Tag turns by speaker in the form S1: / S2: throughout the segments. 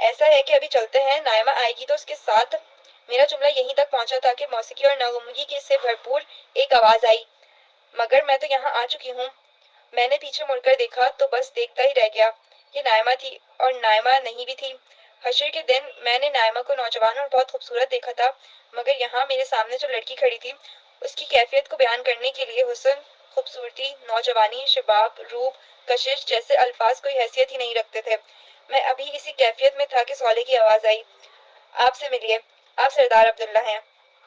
S1: ایسا ہے کہ ابھی چلتے ہیں، نائمہ آئے گی تو اس کے ساتھ۔ میرا جملہ یہیں تک پہنچا تھا کہ موسیقی اور نغمگی سے بھرپور ایک آواز آئی، مگر میں تو یہاں آ چکی ہوں۔ میں نے پیچھے مڑ کر دیکھا تو بس دیکھتا ہی رہ گیا۔ یہ نائمہ تھی، اور نائمہ نہیں بھی تھی۔ حشر کے دن میں نے نائمہ کو نوجوان اور بہت خوبصورت دیکھا تھا، مگر یہاں میرے سامنے جو لڑکی کھڑی تھی، اس کی کیفیت کو بیان کرنے کے لیے حسن، خوبصورتی، نوجوانی، شباب، روپ، کشش جیسے الفاظ کوئی حیثیت ہی نہیں رکھتے تھے۔ میں ابھی اسی کیفیت میں تھا کہ صالح کی آواز آئی، آپ سے ملیے، آپ سردار عبداللہ ہیں،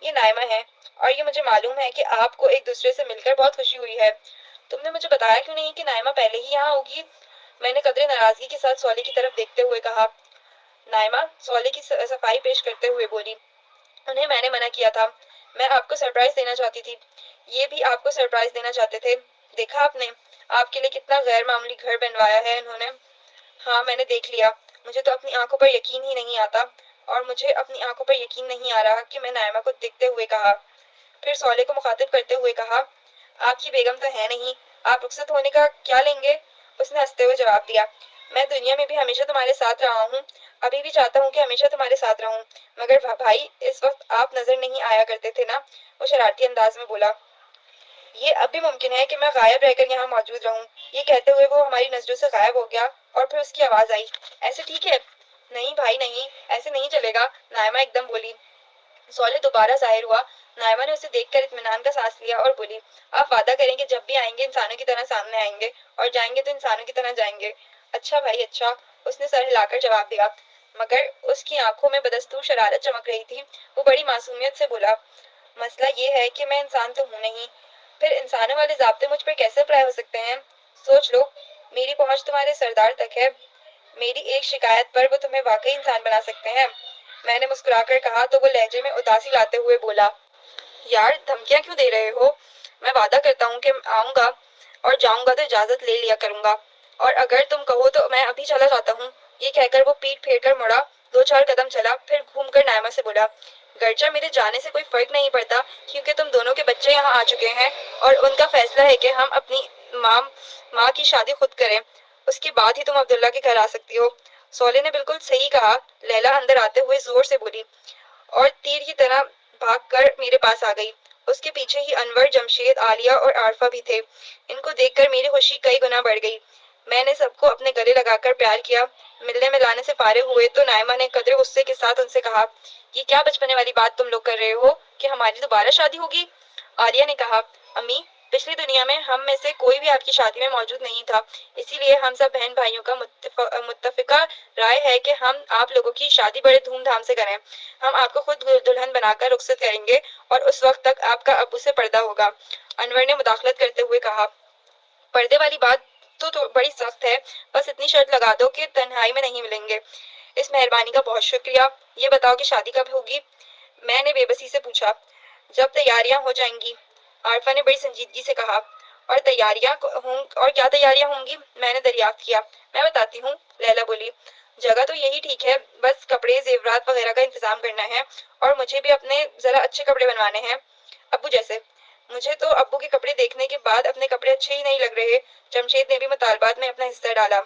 S1: یہ نائمہ ہے، اور یہ مجھے معلوم ہے کہ آپ کو ایک دوسرے سے مل کر بہت خوشی ہوئی ہے۔ تم نے مجھے بتایا کیوں نہیں کہ نائمہ پہلے ہی یہاں ہوگی؟ میں نے قدرے ناراضگی کے ساتھ صالح کی طرف دیکھتے ہوئے کہا۔ نائمہ صالح کی صفائی پیش کرتے ہوئے بولی، انہیں میں نے منع کیا تھا، میں آپ کو سرپرائز دینا چاہتی تھی۔ یہ بھی آپ کو سرپرائز دینا چاہتے تھے، دیکھا آپ نے، آپ کے لیے کتنا غیر معمولی گھر بنوایا ہے انہوں نے۔ ہاں میں نے دیکھ لیا، مجھے تو اپنی آنکھوں پر یقین ہی نہیں آتا، اور مجھے اپنی آنکھوں پر یقین نہیں آ رہا کہ میں نائمہ کو دیکھتے ہوئے کہا۔ پھر صالح کو مخاطب کرتے ہوئے کہا، آپ کی بیگم تو ہے نہیں، آپ رخصت ہونے کا کیا لیں گے؟ اس نے ہنستے ہوئے جواب دیا، میں دنیا میں بھی ہمیشہ تمہارے ساتھ رہا ہوں، ابھی بھی چاہتا ہوں کہ ہمیشہ تمہارے ساتھ رہوں، مگر بھائی اس وقت آپ نظر نہیں آیا کرتے تھے نا، وہ شرارتی انداز میں بولا۔ یہ اب بھی ممکن ہے کہ میں غائب رہ کر یہاں موجود رہوں۔ یہ کہتے ہوئے وہ ہماری نظروں سے غائب ہو گیا، اور پھر اس کی آواز آئی، ایسے ٹھیک ہے؟ نہیں بھائی نہیں، ایسے نہیں چلے گا، نائمہ ایک دم بولی۔ صالح دوبارہ ظاہر ہوا۔ نائمہ نے اسے دیکھ کر اطمینان کا سانس لیا اور بولی، آپ وعدہ کریں کہ جب بھی آئیں گے انسانوں کی طرح سامنے آئیں گے، اور جائیں گے تو انسانوں کی طرح جائیں گے؟ اچھا بھائی اچھا، اس نے سر ہلا کر جواب دیا، مگر اس کی آنکھوں میں بدستور شرارت چمک رہی تھی۔ وہ بڑی معصومیت سے بولا، مسئلہ یہ ہے کہ میں انسان تو ہوں نہیں، پھر انسانوں والے ضابطے مجھ پر کیسے اپلائی ہو سکتے ہیں؟ سوچ لو، میری پہنچ تمہارے سردار تک ہے، میری ایک شکایت پر وہ تمہیں واقعی انسان بنا سکتے ہیں۔ میں نے مسکرا کر کہا تو وہ لہجے میں اداسی لاتے ہوئے بولا، یار دھمکیاں کیوں دے رہے ہو؟ میں وعدہ کرتا ہوں کہ آؤں گا، اور جاؤں گا تو اجازت لے لیا کروں گا، اور اگر تم کہو تو میں ابھی چلا جاتا ہوں۔ یہ کہہ کر وہ پیٹ پھیر کر مڑا، دو چار قدم چلا، پھر گھوم کر نائمہ سے بولا، گرچہ میرے جانے سے کوئی فرق نہیں پڑتا، کیونکہ تم دونوں کے بچے یہاں آ چکے ہیں، اور ان کا فیصلہ ہے کہ ہم اپنی ماں کی شادی خود کریں، اس کے بعد ہی تم عبداللہ کے گھر آ سکتی ہو۔ صالح نے بالکل صحیح کہا، لیلا اندر آتے ہوئے زور سے بولی، اور تیر کی طرح بھاگ کر میرے پاس آ گئی۔ اس کے پیچھے ہی انور، جمشید، عالیہ اور عارفہ بھی تھے۔ ان کو دیکھ کر میری خوشی کئی گنا بڑھ گئی۔ میں نے سب کو اپنے گلے لگا کر پیار کیا۔ ملنے ملانے سے فارغ ہوئے تو نائمہ نے قدرے غصے کے ساتھ ان سے کہا، یہ کیا بچپنے والی بات تم لوگ کر رہے ہو کہ ہماری دوبارہ شادی ہوگی؟ عالیہ نے کہا، امی، پچھلی دنیا میں ہم میں سے کوئی بھی آپ کی شادی میں موجود نہیں تھا، اسی لیے ہم سب بہن بھائیوں کا متفقہ رائے ہے کہ ہم آپ لوگوں کی شادی بڑے دھوم دھام سے کریں۔ ہم آپ کو خود دلہن بنا کر رخصت کریں گے، اور اس وقت تک آپ کا ابو سے پردہ ہوگا۔ انور نے مداخلت کرتے ہوئے کہا، پردے والی بات تو بڑی سخت ہے، بس اتنی شرط لگا دو کہ تنہائی میں نہیں ملیں گے۔ اس مہربانی کا بہت شکریہ۔ یہ بتاؤ کہ شادی کب ہوگی؟ میں نے بے بسی سے پوچھا۔ جب تیاریاں ہو جائیں گی، عارفہ نے بڑی سنجیدگی سے کہا۔ اور کیا تیاریاں ہوں گی؟ میں نے دریافت کیا۔ میں بتاتی ہوں، لیلا بولی، جگہ تو یہی ٹھیک ہے، بس کپڑے زیورات وغیرہ کا انتظام کرنا ہے، اور مجھے بھی اپنے ذرا اچھے کپڑے بنوانے ہیں، ابو جیسے۔ مجھے تو ابو کے کپڑے دیکھنے کے بعد اپنے کپڑے اچھے ہی نہیں لگ رہے۔ جمشید نے بھی مطالبات میں اپنا حصہ ڈالا۔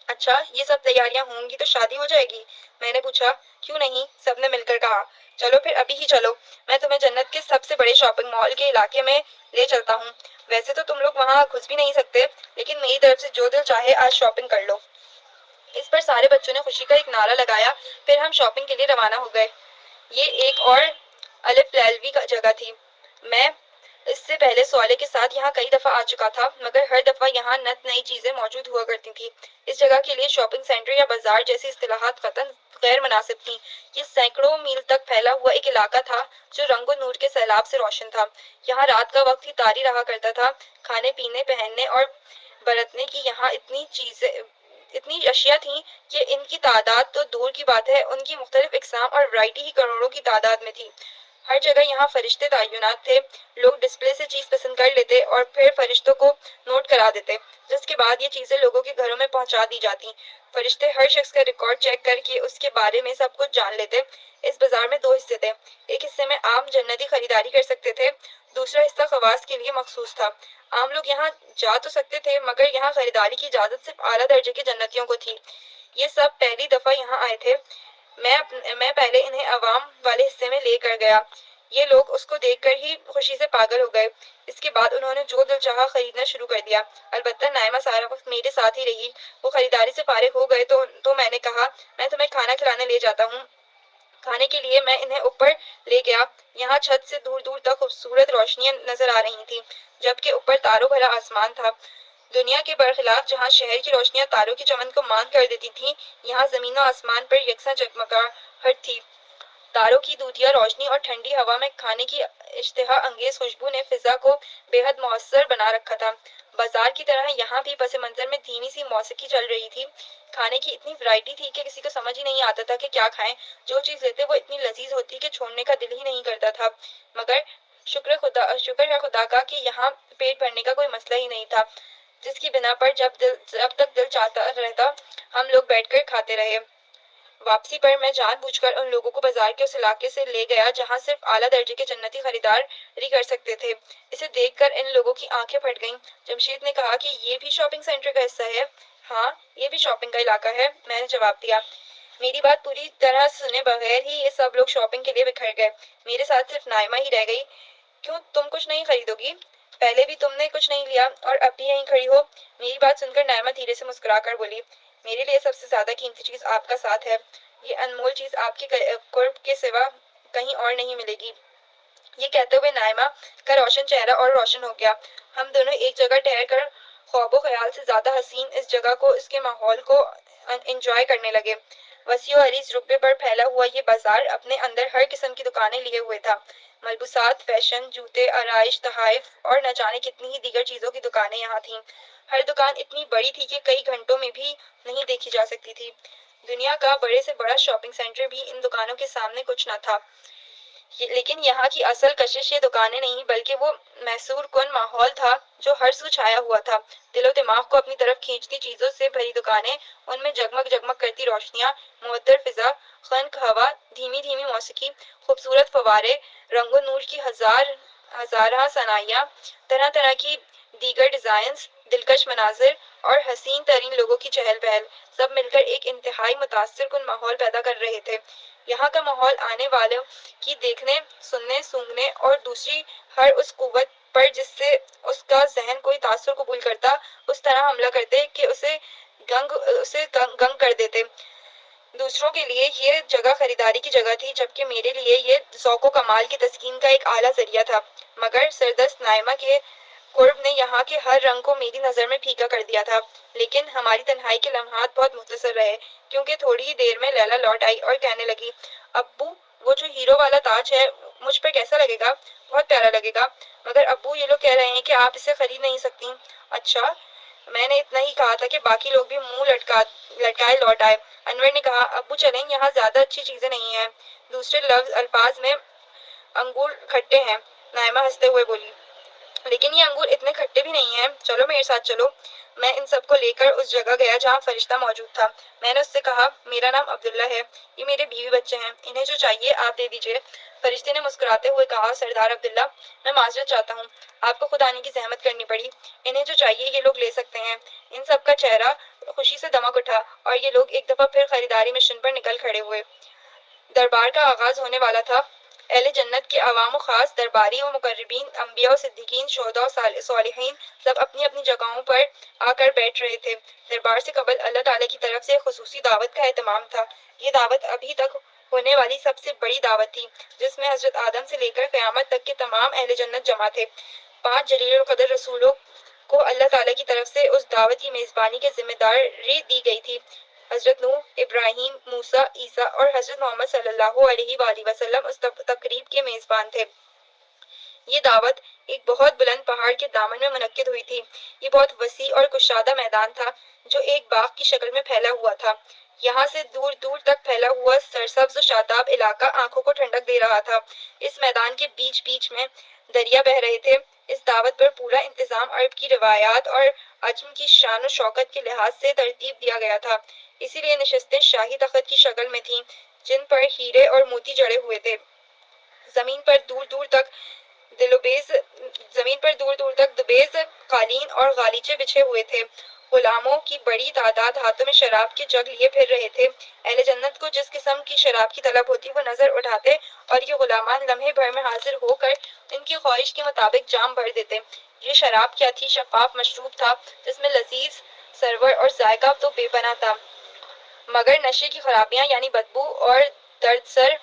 S1: اچھا یہ سب تیاریاں ہوں گی تو شادی ہو جائے گی؟ میں نے پوچھا۔ کیوں نہیں، سب نے مل کر کہا۔ چلو پھر ابھی ہی چلو، میں تمہیں جنت کے سب سے بڑے شاپنگ مال کے علاقے میں لے چلتا ہوں۔ ویسے تو تم لوگ وہاں گھس بھی نہیں سکتے، لیکن میری طرف سے جو دل چاہے آج شاپنگ کر لو۔ اس پر سارے بچوں نے خوشی کا ایک نعرہ لگایا، پھر ہم شاپنگ کے لیے روانہ ہو گئے۔ یہ ایک اور الف لیلوی کا جگہ تھی۔ میں اس سے پہلے صالح کے ساتھ یہاں کئی دفعہ آ چکا تھا، مگر ہر دفعہ یہاں نت نئی چیزیں موجود ہوا کرتی تھیں۔ اس جگہ کے لیے شاپنگ سینٹر یا بازار جیسی اصطلاحات قطعاً غیر مناسب تھیں۔ یہ سینکڑوں میل تک پھیلا ہوا ایک علاقہ تھا جو رنگ و نور کے سیلاب سے روشن تھا۔ یہاں رات کا وقت ہی طاری رہا کرتا تھا۔ کھانے پینے، پہننے اور برتنے کی یہاں اتنی اشیاء تھیں کہ ان کی تعداد تو دور کی بات ہے، ان کی مختلف اقسام اور ورائٹی ہی کروڑوں کی تعداد میں تھی۔ ہر جگہ یہاں فرشتے تعینات تھے۔ لوگ ڈسپلے سے چیز پسند کر لیتے اور پھر فرشتوں کو نوٹ کرا دیتے، جس کے بعد یہ چیزیں لوگوں کے گھروں میں پہنچا دی جاتی۔ فرشتے ہر شخص کا ریکارڈ چیک کر کے اس کے بارے میں سب کچھ جان لیتے۔ اس بازار میں دو حصے تھے، ایک حصے میں عام جنتی خریداری کر سکتے تھے، دوسرا حصہ خواص کے لیے مخصوص تھا۔ عام لوگ یہاں جا تو سکتے تھے، مگر یہاں خریداری کی اجازت صرف اعلیٰ درجے کے جنتیوں کو تھی۔ یہ سب پہلی دفعہ یہاں آئے تھے۔ میں پہلے انہیں عوام والے حصے میں لے کر گیا۔ یہ لوگ اس کو دیکھ کر ہی خوشی سے پاگل ہو گئے۔ اس کے بعد انہوں نے جو دل چاہا خریدنا شروع کر دیا۔ البتہ نائمہ سارا وقت میرے ساتھ ہی رہی۔ وہ خریداری سے فارغ ہو گئے تو میں نے کہا، میں تمہیں کھانا کھلانے لے جاتا ہوں۔ کھانے کے لیے میں انہیں اوپر لے گیا۔ یہاں چھت سے دور دور تک خوبصورت روشنیاں نظر آ رہی تھیں، جبکہ اوپر تاروں بھرا آسمان تھا۔ دنیا کے برخلاف جہاں شہر کی روشنیاں تاروں کی چمن کو ماند کر دیتی تھیں، یہاں زمین و آسمان پر یکساں جگمگاہٹ تھی۔ تاروں کی دودھیا روشنی اور ٹھنڈی ہوا میں کھانے کی اشتہا انگیز خوشبو نے فضا کو بے حد مؤثر بنا رکھا تھا۔ بازار کی طرح یہاں بھی پس منظر میں دھیمی سی موسیقی چل رہی تھی۔ کھانے کی اتنی ورائٹی تھی کہ کسی کو سمجھ ہی نہیں آتا تھا کہ کیا کھائیں۔ جو چیز لیتے وہ اتنی لذیذ ہوتی کہ چھوڑنے کا دل ہی نہیں کرتا تھا۔ مگر شکر ہے خدا کا کہ یہاں پیٹ بھرنے کا کوئی مسئلہ ہی نہیں تھا، جس کی بنا پر جب تک دل چاہتا رہتا ہم لوگ بیٹھ کر کھاتے رہے۔ واپسی پر میں جان بوجھ کر ان لوگوں کو بازار کے اس علاقے سے لے گیا جہاں صرف اعلیٰ درجے کے جنتی خریداری کر سکتے تھے۔ اسے دیکھ کر ان لوگوں کی آنکھیں پھٹ گئیں۔ جمشید نے کہا کہ یہ بھی شاپنگ سینٹر کا حصہ ہے۔ ہاں، یہ بھی شاپنگ کا علاقہ ہے، میں نے جواب دیا۔ میری بات پوری طرح سنے بغیر ہی یہ سب لوگ شاپنگ کے لیے بکھر گئے۔ میرے ساتھ صرف نائمہ ہی رہ گئی۔ کیوں، تم کچھ نہیں خریدو گی؟ پہلے بھی تم نے کچھ نہیں لیا اور اب بھی یہیں کھڑی ہو؟ میری بات سن کر نائمہ دھیرے سے مسکرا کر بولی، میرے لیے سب سے زیادہ قیمتی چیز آپ کا ساتھ ہے۔ یہ انمول چیز آپ کے قرب کے سوا کہیں اور نہیں ملے گی۔ یہ کہتے ہوئے نائمہ کا روشن چہرہ اور روشن ہو گیا۔ ہم دونوں ایک جگہ ٹھہر کر خواب و خیال سے زیادہ حسین اس جگہ کو، اس کے ماحول کو انجوائے کرنے لگے۔ وسیع و عریض رقبے پر پھیلا ہوا یہ بازار اپنے اندر ہر قسم کی دکانیں لیے ہوئے تھا۔ ملبوسات، فیشن، جوتے، آرائش، تحائف اور نہ جانے کتنی ہی دیگر چیزوں کی دکانیں یہاں تھیں۔ ہر دکان اتنی بڑی تھی کہ کئی گھنٹوں میں بھی نہیں دیکھی جا سکتی تھی۔ دنیا کا بڑے سے بڑا شاپنگ سینٹر بھی ان دکانوں کے سامنے کچھ نہ تھا۔ لیکن یہاں کی اصل کشش یہ دکانیں نہیں بلکہ وہ محصور کن ماحول تھا جو ہر سو چھایا ہوا تھا۔ دل و دماغ کو اپنی طرف کھینچتی چیزوں سے بھری دکانیں، ان میں جگمگ جگمگ کرتی روشنیاں، معطر فضا، خنک ہوا، دھیمی دھیمی موسیقی، خوبصورت فوارے، رنگ و نور کی ہزارہ صنائیاں، طرح طرح کی دیگر ڈیزائنز، دلکش مناظر اور حسین ترین لوگوں کی چہل پہل، سب مل کر ایک انتہائی متاثر کن ماحول پیدا کر رہے تھے۔ یہاں کا ماحول آنے والوں کی دیکھنے، سننے، سونگھنے اور دوسری ہر اس قوت پر جس سے اس کا ذہن کوئی تاثر قبول کرتا، اس طرح حملہ کرتے کہ اسے گنگ کر دیتے۔ دوسروں کے لیے یہ جگہ خریداری کی جگہ تھی، جبکہ میرے لیے یہ ذوق و کمال کی تسکین کا ایک اعلیٰ ذریعہ تھا۔ مگر سردست نائمہ کے قرب نے یہاں کے ہر رنگ کو میری نظر میں پھیکا کر دیا تھا۔ لیکن ہماری تنہائی کے لمحات بہت مختصر رہے، کیونکہ تھوڑی ہی دیر میں لیلا لوٹ آئی اور کہنے لگی، ابو، وہ جو ہیرو والا تاج ہے مجھ پہ کیسا لگے گا؟ بہت پیارا لگے گا، مگر ابو یہ لوگ کہہ رہے ہیں کہ آپ اسے خرید نہیں سکتی۔ اچھا، میں نے اتنا ہی کہا تھا کہ باقی لوگ بھی منہ لٹکائے لوٹ آئے۔ انور نے کہا، ابو چلیں، یہاں زیادہ اچھی چیزیں نہیں ہیں۔ دوسرے الفاظ میں انگور کھٹے ہیں، نائمہ ہنستے ہوئے بولی۔ لیکن یہ انگور اتنے کھٹے بھی نہیں ہیں، چلو میرے ساتھ چلو۔ میں ان سب کو لے کر اس جگہ گیا جہاں فرشتہ موجود تھا۔ میں نے اس سے کہا، میرا نام عبداللہ ہے، یہ میرے بیوی بچے ہیں، انہیں جو چاہیے آپ دے دیجئے۔ فرشتے نے مسکراتے ہوئے کہا، سردار عبداللہ، میں معذرت چاہتا ہوں، آپ کو خود آنے کی زحمت کرنی پڑی۔ انہیں جو چاہیے یہ لوگ لے سکتے ہیں۔ ان سب کا چہرہ خوشی سے دمک اٹھا اور یہ لوگ ایک دفعہ پھر خریداری مشن پر نکل کھڑے ہوئے۔ دربار کا آغاز ہونے والا تھا۔ اہل جنت کے عوام و خاص، درباری و مقربین، انبیاء و صدیقین، شہداء و صالحین سب اپنی اپنی جگہوں پر آ کر بیٹھ رہے تھے۔ دربار سے قبل اللہ تعالیٰ کی طرف سے خصوصی دعوت کا اہتمام تھا۔ یہ دعوت ابھی تک ہونے والی سب سے بڑی دعوت تھی، جس میں حضرت آدم سے لے کر قیامت تک کے تمام اہل جنت جمع تھے۔ 5 جلیل القدر رسولوں کو اللہ تعالیٰ کی طرف سے اس دعوت کی میزبانی کی ذمہ داری دی گئی تھی۔ حضرت نوح، ابراہیم، موسیٰ، عیسیٰ اور حضرت محمد صلی اللہ علیہ وآلہ وسلم اس تقریب کے میزبان تھے۔ یہ دعوت ایک بہت بلند پہاڑ کے دامن میں منعقد ہوئی تھی۔ یہ بہت وسیع اور کشادہ میدان تھا جو ایک باغ کی شکل میں پھیلا ہوا تھا۔ یہاں سے دور دور تک پھیلا ہوا سرسبز و شاداب علاقہ آنکھوں کو ٹھنڈک دے رہا تھا۔ اس میدان کے بیچ بیچ میں دریا بہہ رہے تھے۔ اس دعوت پر پورا انتظام عرب کی روایات اور عجم کی شان و شوکت کے لحاظ سے ترتیب دیا گیا تھا، اسی لیے نشستیں شاہی تخت کی شکل میں تھیں جن پر ہیرے اور موتی جڑے ہوئے تھے۔ زمین پر دور دور تک دوبیز قالین اور غالیچے بچھے ہوئے تھے غلاموں کی بڑی تعداد ہاتھوں میں شراب کے جگ لیے پھر رہے تھے۔ اہل جنت کو جس قسم کی شراب کی طلب ہوتی وہ نظر اٹھاتے اور یہ غلامان لمحے بھر میں حاضر ہو کر ان کی خواہش کے مطابق جام بھر دیتے۔ یہ شراب کیا تھی؟ شفاف مشروب تھا جس میں لذیذ سرور اور ذائقہ تو بے پناہ تھا، مگر نشے کی خرابیاں یعنی بدبو اور درد سر،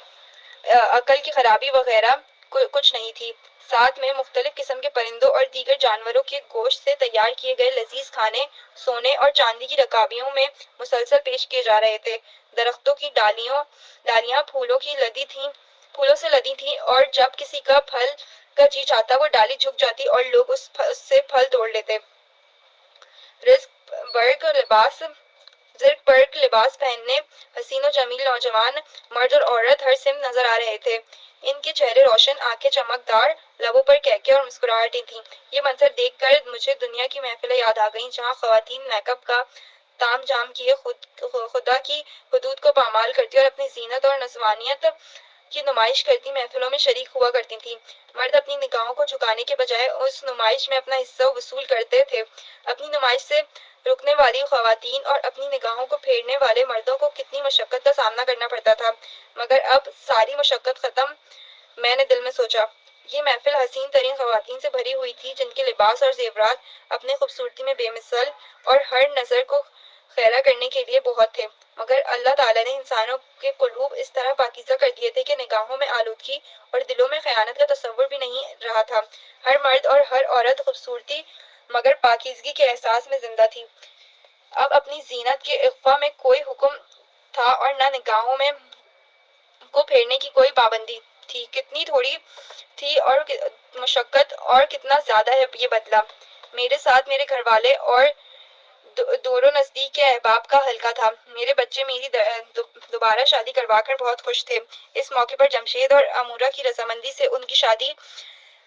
S1: عقل کی خرابی وغیرہ کچھ نہیں تھی۔ ساتھ میں مختلف قسم کے پرندوں اور دیگر جانوروں کے گوشت سے تیار کیے گئے لذیذ کھانے سونے اور چاندی کی رکابیوں میں مسلسل پیش کیے جا رہے تھے۔ درختوں کی ڈالیاں پھولوں سے لدی تھیں اور جب کسی کا پھل کا جی چاہتا وہ ڈالی جھک جاتی اور لوگ اس سے پھل توڑ لیتے۔ زرق برق لباس پہنے حسین و جمیل نوجوان مرد اور عورت ہر سمت نظر آ رہے تھے۔ ان کے چہرے روشن، آنکھیں چمکدار، لبوں پر کہکے اور مسکراہٹیں تھیں۔ یہ منظر دیکھ کر مجھے دنیا کی محفلیں یاد آ گئیں جہاں خواتین میک اپ کا تام جام کیے خدا کی حدود کو پامال کرتی اور اپنی زینت اور نسوانیت کی نمائش کرتی محفلوں میں شریک ہوا کرتی تھیں۔ مرد اپنی نگاہوں کو جھکانے کے بجائے اس نمائش میں اپنا حصہ وصول کرتے تھے۔ اپنی نمائش سے رکنے والی خواتین اور اپنی نگاہوں کو پھیرنے والے مردوں کو کتنی مشقت کا سامنا کرنا پڑتا تھا، مگر اب ساری مشقت ختم۔ میں نے دل میں سوچا، یہ محفل حسین ترین خواتین سے بھری ہوئی تھی جن کے لباس اور زیورات اپنی خوبصورتی میں بے مثل اور ہر نظر کو خیرہ کرنے کے لیے بہت تھے، مگر اللہ تعالیٰ نے انسانوں کے قلوب اس طرح پاکیزہ کر دیے تھے کہ نگاہوں میں آلودگی اور دلوں میں خیانت کا تصور بھی نہیں رہا تھا۔ ہر مرد اور ہر عورت خوبصورتی مگر پاکیزگی کے احساس میں زندہ تھی۔ اب اپنی زینت کے اخفاء میں کوئی حکم تھا اور نہ نگاہوں میں کو پھیرنے کی کوئی پابندی تھی۔ کتنی تھوڑی تھی اور مشقت اور کتنا زیادہ ہے یہ بدلہ۔ میرے ساتھ میرے گھر والے اور دور و نزدیک کے احباب کا حلقہ تھا۔ میرے بچے میری دوبارہ شادی کروا کر بہت خوش تھے۔ اس موقع پر جمشید اور امورہ کی رضامندی سے ان کی شادی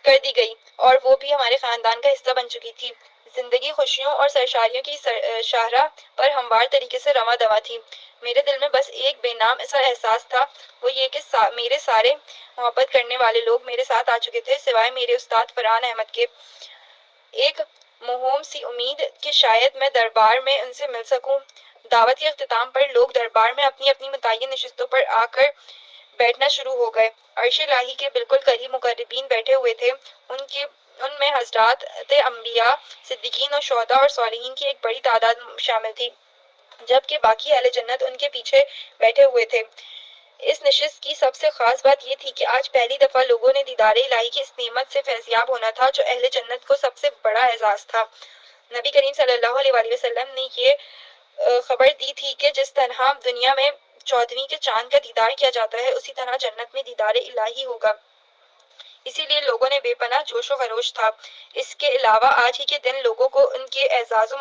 S1: کر دی گئی اور وہ بھی ہمارے خاندان کا حصہ بن چکی تھی۔ زندگی خوشیوں اور سرشاریوں کی شاہراہ پر ہموار طریقے سے رواں دواں تھی۔ میرے دل میں بس ایک بے نام ایسا احساس تھا، وہ یہ کہ میرے سارے محبت کرنے والے لوگ میرے ساتھ آ چکے تھے سوائے میرے استاد فرحان احمد کے۔ ایک موہوم سی امید کہ شاید میں دربار میں ان سے مل سکوں۔ دعوت کے اختتام پر لوگ دربار میں اپنی اپنی متعین نشستوں پر آ کر بیٹھنا شروع ہو گئے۔ عرش الہی کے بالکل قریب مقربین بیٹھے ہوئے تھے۔ ان میں حضرات انبیاء، صدیقین اور شہداء اور صالحین کی ایک بڑی تعداد شامل تھی، جبکہ باقی اہل جنت ان کے پیچھے بیٹھے ہوئے تھے۔ اس نشست کی سب سے خاص بات یہ تھی کہ آج پہلی دفعہ لوگوں نے دیدار الہی کی اس نعمت سے فیضیاب ہونا تھا جو اہل جنت کو سب سے بڑا اعزاز تھا۔ نبی کریم صلی اللہ علیہ وآلہ وسلم نے یہ خبر دی تھی کہ جس طرح دنیا میں 14ویں کے چاند کا دیدار کیا جاتا ہے اسی طرح جنت میں دیدار الہی ہوگا۔ اسی لیے لوگوں نے بے پناہ جوش و خروش تھا۔ اس کے علاوہ آج ہی کے دن لوگوں کو ان کے اعزاز و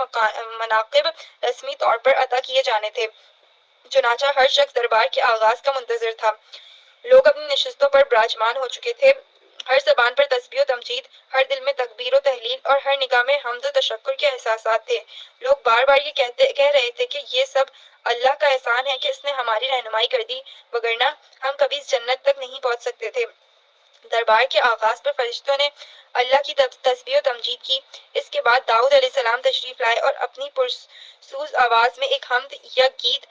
S1: مناقب رسمی طور پر عطا کیے جانے تھے، چنانچہ ہر شخص دربار کے آغاز کا منتظر تھا۔ لوگ اپنی نشستوں پر براجمان ہو چکے تھے، ہر زبان پر تسبیح و تمجید، ہر دل میں تکبیر و تحلیل اور ہر نگاہ میں حمد و تشکر کے احساسات تھے۔ لوگ بار بار یہ کہہ رہے تھے کہ یہ سب اللہ کا احسان ہے کہ اس نے ہماری رہنمائی کر دی، وگرنہ ہم کبھی اس جنت تک نہیں پہنچ سکتے تھے۔ دربار کے آغاز پر فرشتوں نے اللہ کی تسبیح و تمجید کی۔ اس کے بعد داؤد علیہ السلام تشریف لائے اور اپنی پرسوز آواز میں ایک حمد یا گیت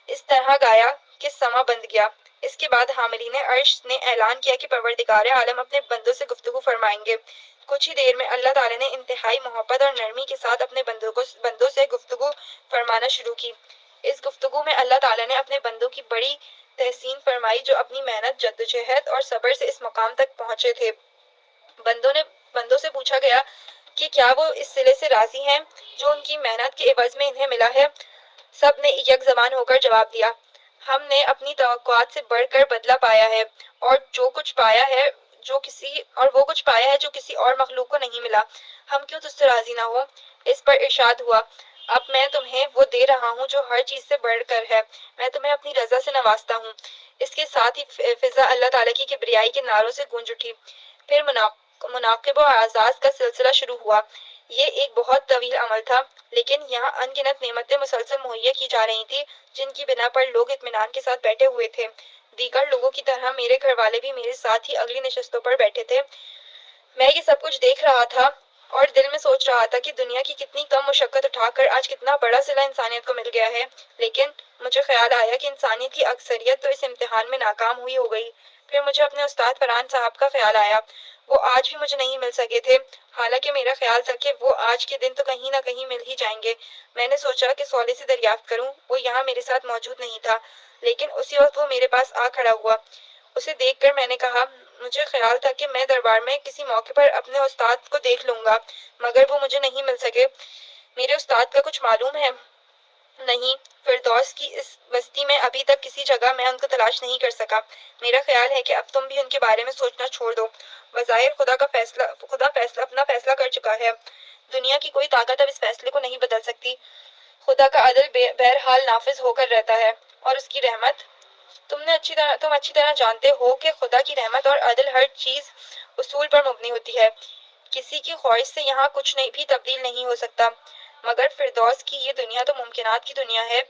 S1: اس طرح گایا کہ سماں بند گیا۔ اس کے بعد حاملین عرش نے اعلان کیا کہ پروردگار عالم اپنے بندوں سے گفتگو فرمائیں گے۔ کچھ ہی دیر میں اللہ تعالیٰ نے انتہائی محبت اور نرمی کے ساتھ اپنے بندوں سے گفتگو فرمانا شروع کی۔ اس گفتگو میں اللہ تعالیٰ نے اپنے بندوں کی بڑی تحسین فرمائی جو اپنی محنت، جدوجہد اور صبر سے اس مقام تک پہنچے تھے۔ بندوں سے پوچھا گیا کہ کیا وہ اس صلے سے راضی ہیں جو ان کی محنت کے عوض میں انہیں ملا ہے؟ سب نے یک زبان ہو کر جواب دیا، ہم نے اپنی توقعات سے بڑھ کر بدلہ پایا ہے اور وہ کچھ پایا ہے جو کسی اور مخلوق کو نہیں ملا۔ ہم کیوں تجھ سے راضی نہ ہو؟ اس پر ارشاد ہوا، اب میں تمہیں وہ دے رہا ہوں جو ہر چیز سے بڑھ کر ہے، میں تمہیں اپنی رضا سے نوازتا ہوں۔ اس کے ساتھ ہی فضا اللہ تعالیٰ کی کبریائی کے نعروں سے گونج اٹھی۔ پھر مناقب و اعزاز کا سلسلہ شروع ہوا۔ یہ ایک بہت طویل عمل تھا، لیکن یہاں ان گنت نعمتیں مسلسل مہیا کی جا رہی تھیں جن کی بنا پر لوگ اطمینان کے ساتھ بیٹھے ہوئے تھے۔ دیگر لوگوں کی طرح میرے گھر والے بھی میرے ساتھ ہی اگلی نشستوں پر بیٹھے تھے۔ میں یہ سب کچھ دیکھ رہا تھا اور دل میں سوچ رہا تھا کہ دنیا کی کتنی کم مشقت اٹھا کر آج کتنا بڑا صلہ انسانیت کو مل گیا ہے، لیکن مجھے خیال آیا کہ انسانیت کی اکثریت تو اس امتحان میں ناکام ہوئی ہو گئی۔ پھر مجھے اپنے استاد فرحان صاحب کا خیال آیا۔ وہ آج بھی مجھے نہیں مل سکے تھے، حالانکہ میرا خیال تھا کہ وہ آج کے دن تو کہیں نہ کہیں مل ہی جائیں گے۔ میں نے سوچا کہ سولے سے دریافت کروں، وہ یہاں میرے ساتھ موجود نہیں تھا، لیکن اسی وقت وہ میرے پاس آ کھڑا ہوا۔ اسے دیکھ کر میں نے کہا، مجھے خیال تھا کہ میں دربار میں کسی موقع پر اپنے استاد کو دیکھ لوں گا، مگر وہ مجھے نہیں مل سکے۔ میرے استاد کا کچھ معلوم ہے؟ نہیں، فردوس کی اس بستی میں ابھی تک کسی جگہ میں ان کو تلاش نہیں کر سکا۔ میرا خیال ہے کہ اب تم بھی ان کے بارے میں سوچنا چھوڑ دو۔ بظاہر خدا اپنا فیصلہ کر چکا ہے۔ دنیا کی کوئی طاقت اب اس فیصلے کو نہیں بدل سکتی۔ خدا کا عدل بہرحال نافذ ہو کر رہتا ہے، اور اس کی رحمت۔ تم اچھی طرح جانتے ہو کہ خدا کی رحمت اور عدل ہر چیز اصول پر مبنی ہوتی ہے۔ کسی کی خواہش سے یہاں کچھ بھی تبدیل نہیں ہو سکتا۔ مگر فردوس کی یہ دنیا تو ممکنات کی دنیا ہے،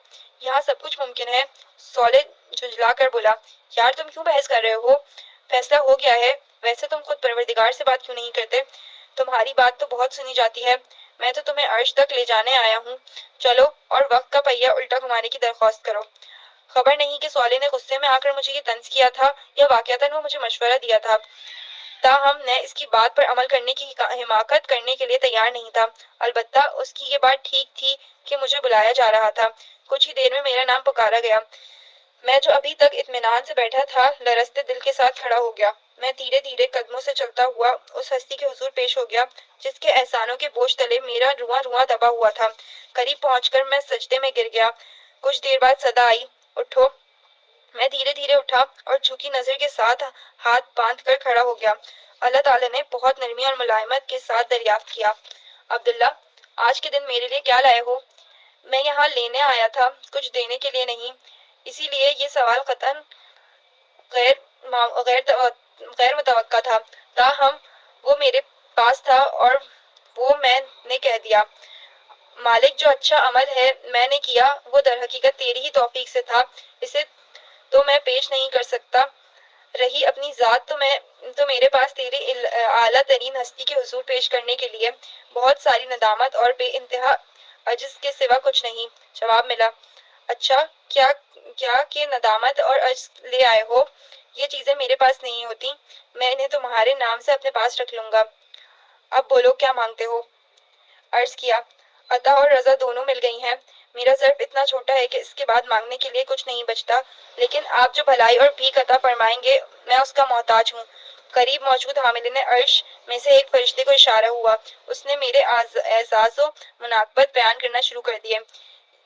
S1: یہاں سب کچھ ممکن ہے۔ سولے جھنجھلا کر بولا، یار تم کیوں بحث کر رہے ہو؟ فیصلہ ہو گیا ہے۔ ویسے تم خود پروردگار سے بات کیوں نہیں کرتے؟ تمہاری بات تو بہت سنی جاتی ہے۔ میں تو تمہیں عرش تک لے جانے آیا ہوں۔ چلو اور وقت کا پہیہ الٹا گھمانے کی درخواست کرو۔ خبر نہیں کہ سولے نے غصے میں آ کر مجھے یہ طنز کیا تھا یا واقعتاً وہ مجھے مشورہ دیا تھا، تاہم میں اس کی بات پر عمل کرنے کی حماقت کرنے کے لیے تیار نہیں تھا۔ البتہ اس کی یہ بات ٹھیک تھی کہ مجھے بلایا جا رہا تھا۔ کچھ ہی دیر میں میرا نام پکارا گیا۔ میں جو ابھی تک اطمینان سے بیٹھا تھا، لرزتے دل کے ساتھ کھڑا ہو گیا۔ میں دھیرے دھیرے قدموں سے چلتا ہوا اس ہستی کے حضور پیش ہو گیا جس کے احسانوں کے بوجھ تلے میرا رواں رواں دبا ہوا تھا۔ قریب پہنچ کر میں سجدے میں گر گیا۔ کچھ دیر بعد صدا آئی، اٹھو۔ میں دھیرے دھیرے اٹھا اور جھکی نظر کے ساتھ ہاتھ باندھ کر کھڑا ہو گیا۔ اللہ تعالیٰ نے بہت نرمی اور ملائمت کے ساتھ دریافت کیا، عبداللہ، آج کے دن میرے لیے کیا لائے ہو؟ میں یہاں لینے آیا تھا، کچھ دینے کے لیے نہیں۔ اسی لیے یہ سوال قطعاً غیر غیر متوقع تھا، تاہم وہ میرے پاس تھا اور وہ میں نے کہہ دیا۔ مالک، جو اچھا عمل ہے میں نے کیا وہ در حقیقت تیری ہی توفیق سے تھا، اسے تو میں پیش نہیں کر سکتا۔ رہی اپنی ذات تو میرے پاس تیری اعلیٰ ترین ہستی کے حضور پیش کرنے کے لیے بہت ساری ندامت اور بے انتہا عجز کے سوا کچھ نہیں۔ جواب ملا، اچھا، کیا کیا کہ ندامت اور عجز لے آئے ہو؟ یہ چیزیں میرے پاس نہیں ہوتی، میں انہیں تمہارے نام سے اپنے پاس رکھ لوں گا۔ اب بولو کیا مانگتے ہو؟ عرض کیا، عطا اور رضا دونوں مل گئی ہیں۔ میرا ظرف اتنا چھوٹا ہے کہ اس کے بعد مانگنے کے لیے کچھ نہیں بچتا، لیکن آپ جو بھلائی اور بھیک عطا فرمائیں گے میں اس کا محتاج ہوں۔ قریب موجود حاملین عرش میں سے ایک فرشتے کو اشارہ ہوا۔ اس نے میرے اعزاز و مناقبت بیان کرنا شروع کر دیے۔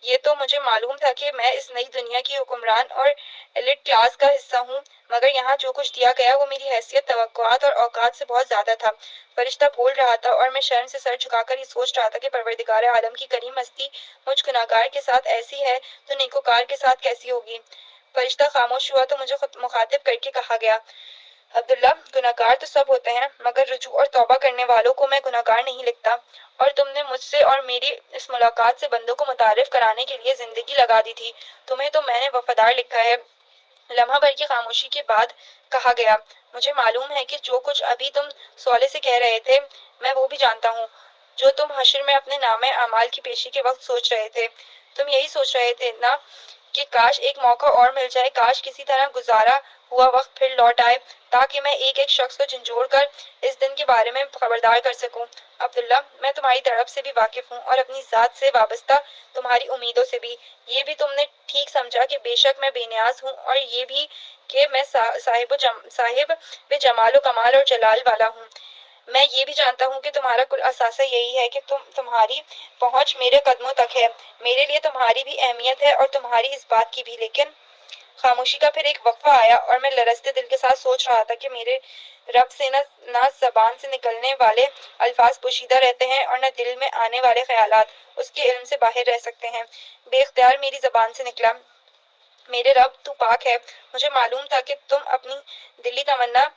S1: یہ تو مجھے معلوم تھا کہ میں اس نئی دنیا کی حکمران اور ایلیٹ کلاس کا حصہ ہوں، مگر یہاں جو کچھ دیا گیا وہ میری حیثیت، توقعات اور اوقات سے بہت زیادہ تھا۔ فرشتہ بول رہا تھا اور میں شرم سے سر جھکا کر یہ سوچ رہا تھا کہ پروردگار عالم کی کریم ہستی مجھ گناہگار کے ساتھ ایسی ہے تو نیکوکار کے ساتھ کیسی ہوگی۔ فرشتہ خاموش ہوا تو مجھے مخاطب کر کے کہا گیا، عبداللہ، گناہگار تو سب ہوتے ہیں، مگر رجوع اور توبہ کرنے والوں کو میں گناہگار نہیں لکھتا، اور تم نے مجھ سے اور میری اس ملاقات سے بندوں کو متعارف کرانے کے لیے زندگی لگا دی تھی، تمہیں تو میں نے وفادار لکھا ہے۔ لمحہ بھر کی خاموشی کے بعد کہا گیا، مجھے معلوم ہے کہ جو کچھ ابھی تم سولے سے کہہ رہے تھے میں وہ بھی جانتا ہوں، جو تم حشر میں اپنے نامہ اعمال کی پیشی کے وقت سوچ رہے تھے۔ تم یہی سوچ رہے تھے نا کہ کاش ایک موقع اور مل جائے، کاش کسی طرح گزارا ہوا وقت پھر لوٹ آئے تاکہ میں ایک ایک شخص کو جھنجھوڑ کر اس دن کے بارے میں خبردار کر سکوں۔ عبداللہ، میں تمہاری تڑپ سے بھی واقف ہوں اور اپنی ذات سے وابستہ تمہاری امیدوں سے بھی۔ یہ بھی تم نے ٹھیک سمجھا کہ بے شک میں بے نیاز ہوں، اور یہ بھی کہ میں صاحب جمال و کمال اور جلال والا ہوں۔ میں یہ بھی جانتا ہوں کہ تمہارا کل اثاثہ یہی ہے کہ تمہاری پہنچ میرے قدموں تک ہے۔ میرے لیے تمہاری بھی اہمیت ہے اور تمہاری اس بات کی بھی، لیکن خاموشی کا پھر ایک وقفہ آیا اور میں لرزتے دل کے ساتھ سوچ رہا تھا کہ میرے رب سے نہ زبان سے نکلنے والے الفاظ پوشیدہ رہتے ہیں اور نہ دل میں آنے والے خیالات اس کے علم سے باہر رہ سکتے ہیں۔ بے اختیار میری زبان سے نکلا، میرے رب تو پاک ہے۔ مجھے معلوم تھا کہ تم اپنی دلی تمنا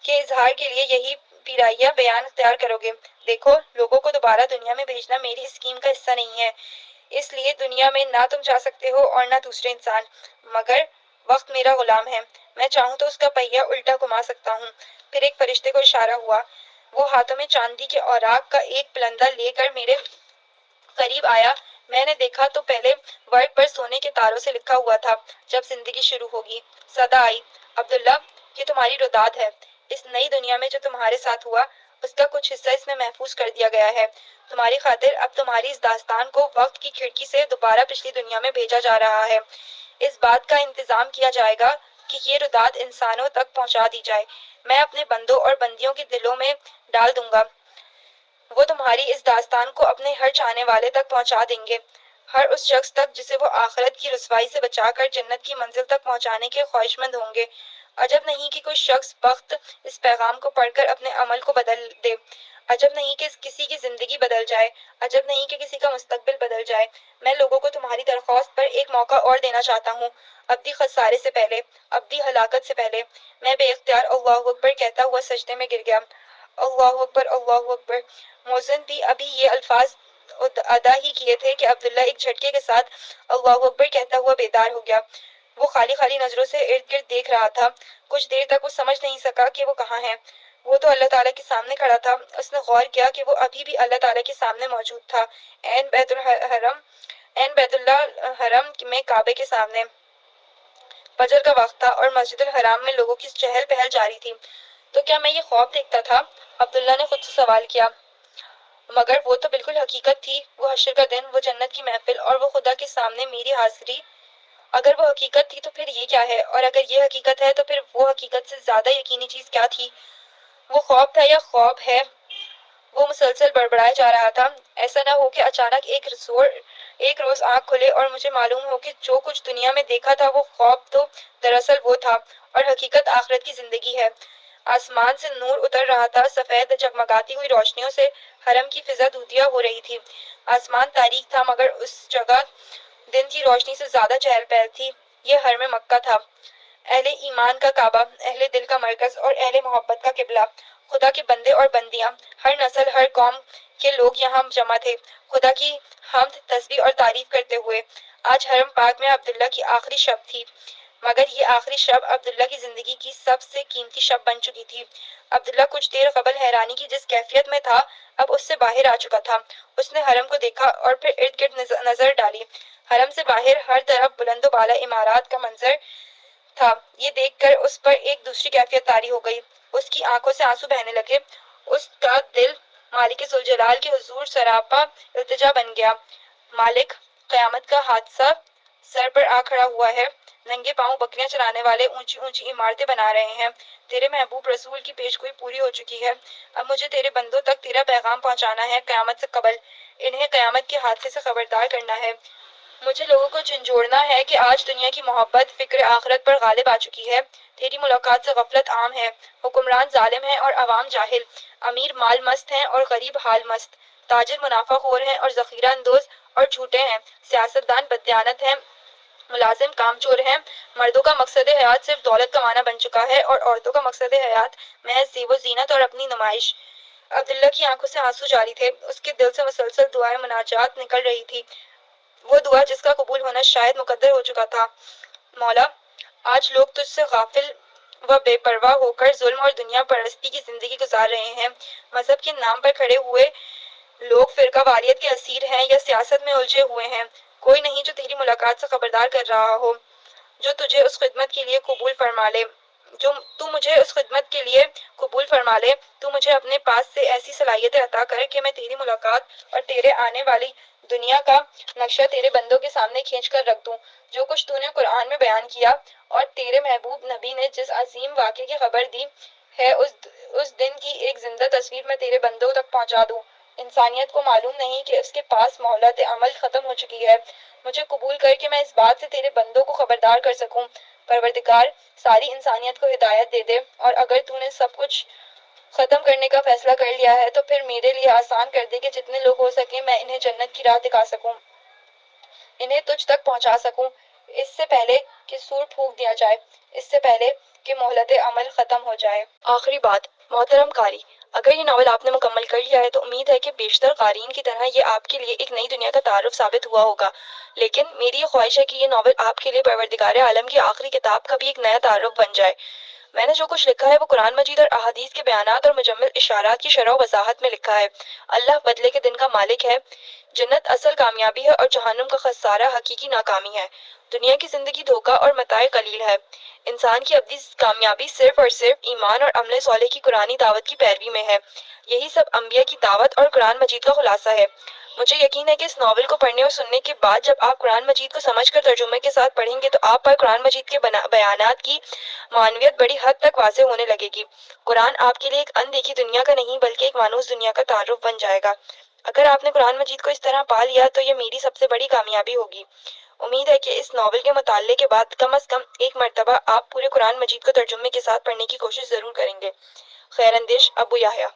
S1: کے اظہار کے لیے یہی پیرائیہ بیان اختیار کرو گے۔ دیکھو، لوگوں کو دوبارہ دنیا میں بھیجنا میری اسکیم کا حصہ نہیں ہے، اس لیے دنیا میں نہ تم جا سکتے ہو اور نہ دوسرے انسان، مگر وقت میرا غلام ہے، میں چاہوں تو اس کا پہیہ الٹا گھما سکتا ہوں۔ پھر ایک فرشتے کو اشارہ ہوا، وہ ہاتھوں میں چاندی کے اوراق کا ایک پلندہ لے کر میرے قریب آیا۔ میں نے دیکھا تو پہلے ورق پر سونے کے تاروں سے لکھا ہوا تھا، جب زندگی شروع ہوگی۔ صدا آئی، عبداللہ، یہ تمہاری روداد ہے۔ اس نئی دنیا میں جو تمہارے ساتھ ہوا، اس کا کچھ حصہ اس میں محفوظ کر دیا گیا ہے۔ تمہاری خاطر اب تمہاری اس داستان کو وقت کی کھڑکی سے دوبارہ پچھلی دنیا میں بھیجا جا رہا ہے۔ اس بات کا انتظام کیا جائے گا کہ یہ روداد انسانوں تک پہنچا دی جائے۔ میں اپنے بندوں اور بندیوں کے دلوں میں ڈال دوں گا۔ وہ تمہاری اس داستان کو اپنے ہر چاہنے والے تک پہنچا دیں گے، ہر اس شخص تک جسے وہ آخرت کی رسوائی سے بچا کر جنت کی منزل تک پہنچانے کے خواہشمند ہوں گے۔ عجب نہیں کہ کوئی شخص بخت اس پیغام کو پڑھ کر اپنے عمل کو بدل دے، عجب نہیں کہ کسی کی زندگی بدل جائے، عجب نہیں کہ کسی کا مستقبل بدل جائے۔ میں لوگوں کو تمہاری درخواست پر ایک موقع اور دینا چاہتا ہوں، ابدی خسارے سے پہلے، ابدی ہلاکت سے پہلے۔ میں بے اختیار اللہ اکبر کہتا ہوا سجدے میں گر گیا۔ اللہ اکبر، اللہ اکبر۔ مؤذن بھی ابھی یہ الفاظ ادا ہی کیے تھے کہ عبداللہ ایک جھٹکے کے ساتھ اللہ اکبر کہتا ہوا بیدار ہو گیا۔ وہ خالی خالی نظروں سے ارد گرد دیکھ رہا تھا۔ کچھ دیر تک وہ سمجھ نہیں سکا کہ وہ کہاں ہے۔ وہ تو اللہ تعالیٰ کے سامنے کھڑا تھا۔ اس نے غور کیا کہ وہ ابھی بھی اللہ تعالیٰ کے سامنے موجود تھا، عین بیت اللہ حرم میں کعبے کے سامنے۔ فجر کا وقت تھا اور مسجد الحرام میں لوگوں کی چہل پہل جاری تھی۔ تو کیا میں یہ خواب دیکھتا تھا؟ عبداللہ نے خود سے سوال کیا۔ مگر وہ تو بالکل حقیقت تھی، وہ حشر کا دن، وہ جنت کی محفل اور وہ خدا کے سامنے میری حاضری۔ اگر وہ حقیقت تھی تو پھر یہ کیا ہے؟ اور اگر یہ حقیقت ہے تو پھر وہ حقیقت سے زیادہ یقینی چیز کیا تھی؟ وہ خواب تھا یا خواب ہے؟ وہ مسلسل بڑبڑائے جا رہا تھا۔ ایسا نہ ہو کہ اچانک ایک روز آنکھ کھلے اور مجھے معلوم ہو کہ جو کچھ دنیا میں دیکھا تھا وہ خواب تو دراصل وہ تھا، اور حقیقت آخرت کی زندگی ہے۔ آسمان سے نور اتر رہا تھا، سفید جگمگاتی ہوئی روشنیوں سے حرم کی فضا دودھیا ہو رہی تھی۔ آسمان تاریک تھا مگر اس جگہ دن کی روشنی سے زیادہ چہل پہل تھی۔ یہ حرم مکہ تھا، اہل ایمان کا کعبہ، اہل دل کا مرکز اور اہل محبت کا قبلہ۔ خدا کے بندے اور بندیاں، ہر نسل، ہر قوم کے لوگ یہاں جمع تھے، خدا کی حمد، تسبیح اور تعریف کرتے ہوئے۔ آج حرم پاک میں عبداللہ کی آخری شب تھی، مگر یہ آخری شب عبداللہ کی زندگی کی سب سے قیمتی شب بن چکی تھی۔ عبداللہ کچھ دیر قبل حیرانی کی جس کیفیت میں تھا، اب اس سے باہر آ چکا تھا۔ اس نے حرم کو دیکھا اور پھر ارد گرد نظر ڈالی۔ حرم سے باہر ہر طرف بلند و بالا عمارات کا منظر تھا۔ یہ دیکھ کر اس پر ایک دوسری کیفیت طاری ہو گئی۔ اس کی آنکھوں سے آنسو بہنے لگے۔ اس کا دل مالک ذوالجلال کے حضور سراپا التجا بن گیا۔ مالک، قیامت کا حادثہ سر پر آ کھڑا ہوا ہے۔ ننگے پاؤں بکریاں چرانے والے اونچی اونچی عمارتیں بنا رہے ہیں۔ تیرے محبوب رسول کی پیشگوئی پوری ہو چکی ہے۔ اب مجھے تیرے بندوں تک تیرا پیغام پہنچانا ہے، قیامت سے قبل انہیں قیامت کے حادثے سے خبردار کرنا ہے۔ مجھے لوگوں کو جھنجھوڑنا ہے کہ آج دنیا کی محبت فکر آخرت پر غالب آ چکی ہے۔ تیری ملاقات سے غفلت عام ہے، حکمران ظالم ہیں اور عوام جاہل، امیر مال مست ہیں اور غریب حال مست، تاجر منافع خور ہیں اور ذخیرہ اندوز اور جھوٹے ہیں، سیاستدان بددیانت ہیں، ملازم کام چور ہیں، مردوں کا مقصد حیات صرف دولت کمانا بن چکا ہے اور عورتوں کا مقصد حیات محض زیب و زینت اور اپنی نمائش۔ عبداللہ کی آنکھوں سے آنسو جاری تھے، اس کے دل سے مسلسل دعائیں مناجات نکل رہی تھی، وہ دعا جس کا قبول ہونا شاید مقدر ہو چکا تھا۔ مولا، آج لوگ تجھ سے غافل و بے پرواہ ہو کر ظلم اور دنیا پرستی کی زندگی گزار رہے ہیں۔ مذہب کے نام پر کھڑے ہوئے لوگ فرقہ واریت کے اسیر ہیں یا سیاست میں الجھے ہوئے ہیں۔ کوئی نہیں جو تیری ملاقات سے خبردار کر رہا ہو، جو تجھے اس خدمت کے لیے قبول فرما لے، تو مجھے اس خدمت کے لیے قبول فرما لے۔ تو مجھے اپنے پاس سے ایسی صلاحیتیں عطا کر کہ میں تیری ملاقات اور تیرے آنے والی دنیا کا نقشہ تیرے بندوں کے سامنے کھینچ کر رکھ دوں۔ جو کچھ تو نے قرآن میں بیان کیا اور تیرے محبوب نبی نے جس عظیم واقعے کی خبر دی ہے، اس دن کی ایک زندہ تصویر میں تیرے بندوں تک پہنچا دوں۔ انسانیت کو معلوم نہیں کہ اس کے پاس مہلت عمل ختم ہو چکی ہے۔ مجھے قبول کر کے میں اس بات سے تیرے بندوں کو خبردار کر سکوں۔ پروردگار، ساری انسانیت کو ہدایت دے دے، اور اگر تو نے سب کچھ ختم کرنے کا فیصلہ کر لیا ہے تو پھر میرے لیے آسان کر دے کہ جتنے لوگ ہو سکیں میں انہیں جنت کی راہ دکھا سکوں، انہیں تجھ تک پہنچا سکوں، اس سے پہلے کہ سور پھونک دیا جائے، اس سے پہلے کہ مہلت عمل ختم ہو جائے۔ آخری بات، محترم قاری، اگر یہ ناول آپ نے مکمل کر لیا ہے تو امید ہے کہ بیشتر قارئین کی طرح یہ آپ کے لیے ایک نئی دنیا کا تعارف ثابت ہوا ہوگا، لیکن میری یہ خواہش ہے کہ یہ ناول آپ کے لیے پروردگار عالم کی آخری کتاب کا بھی ایک نیا تعارف بن جائے۔ میں نے جو کچھ لکھا ہے وہ قرآن مجید اور احادیث کے بیانات اور مجمل اشارات کی شرح و وضاحت میں لکھا ہے۔ اللہ بدلے کے دن کا مالک ہے۔ جنت اصل کامیابی ہے اور جہنم کا خسارہ حقیقی ناکامی ہے۔ دنیا کی زندگی دھوکہ اور متاع قلیل ہے۔ انسان کی ابدی کامیابی صرف اور صرف ایمان اور عمل صالح کی قرآنی دعوت کی پیروی میں ہے۔ یہی سب انبیاء کی دعوت اور قرآن مجید کا خلاصہ ہے۔ مجھے یقین ہے کہ اس ناول کو پڑھنے اور سننے کے بعد جب آپ قرآن مجید کو سمجھ کر ترجمے کے ساتھ پڑھیں گے تو آپ پر قرآن مجید کے بیانات کی معنویت بڑی حد تک واضح ہونے لگے گی۔ قرآن آپ کے لیے ایک اندیکھی دنیا کا نہیں بلکہ ایک مانوس دنیا کا تعارف بن جائے گا۔ اگر آپ نے قرآن مجید کو اس طرح پا لیا تو یہ میری سب سے بڑی کامیابی ہوگی۔ امید ہے کہ اس ناول کے مطالعے کے بعد کم از کم ایک مرتبہ آپ پورے قرآن مجید کو ترجمے کے ساتھ پڑھنے کی کوشش ضرور کریں گے۔ خیر اندیش ابو یحییٰ۔